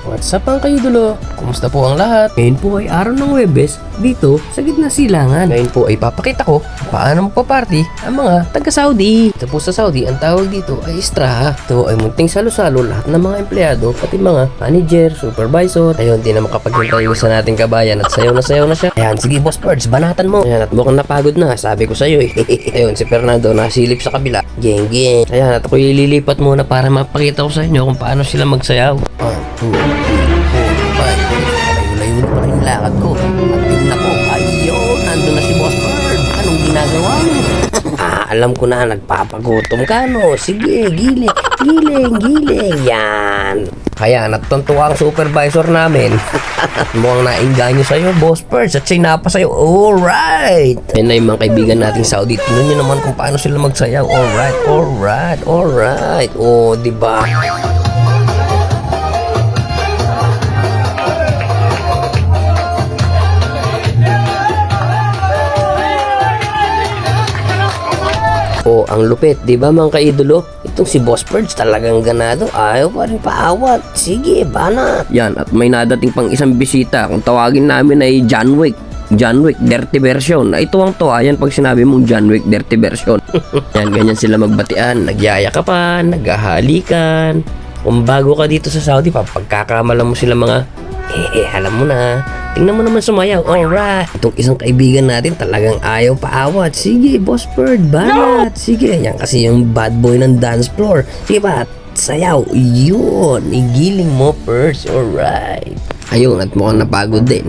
What's up mga kaidolo? Kumusta po ang lahat? Ngayon po ay araw ng Huwebes dito sa gitna silangan. Ngayon po ay papakita ko paano magpa-party ang mga taga-Saudi. Ito po sa Saudi, ang tawag dito ay Istraha. Ito ay munting salo-salo lahat ng mga empleyado, pati mga manager, supervisor. Ayun, di na makapaghintay sa nating kabayan at sayaw na siya. Ayan, sige boss Birds, banatan mo. Ayan, at mukhang napagod na, sabi ko sa'yo eh. Ayun, si Fernando nasilip sa kabila. Geng. Ayan, at ako ililipat muna para mapakita ko sa inyo kung paano sila magsayaw. 1, 2, 3, 4, 5. Layo-layo na pala yung lakad ko. At tingnan ko, ayun, nandun na si Boss Bird. Anong ginagawa mo? Alam ko na, nagpapagutom ka, no? Sige, giling. Yan. Kaya natutuwa ang supervisor namin. Mukhang nainganyo sa'yo, Boss Birds, at sinapa sa'yo. Alright! Yan na yung mga kaibigan nating Saudi. Tingnan nyo naman kung paano sila magsayaw. Alright. O, diba? Oh, ang lupit, di ba mga kaidolo? Itong si Boss Birds talagang ganado. Ayaw pa rin paawat. Sige, bana. Yan, at may nadating pang isang bisita. Kung tawagin namin ay John Wick, dirty version. Ito ang to, yan pag sinabi mong John Wick, dirty version. Yan, ganyan sila magbatian. Nagyayakapan, naghahalikan. Kung bago ka dito sa Saudi, pagkakamalan mo sila mga alam mo na. Tingnan mo naman sumayaw. Alright. Itong isang kaibigan natin talagang ayaw paawat. Sige, Boss Bird, banat. Sige, yan kasi yung bad boy ng dance floor. Sige ba? Sayaw. Yun. Igiling mo first. Alright. Ayun, at mukhang napagod din.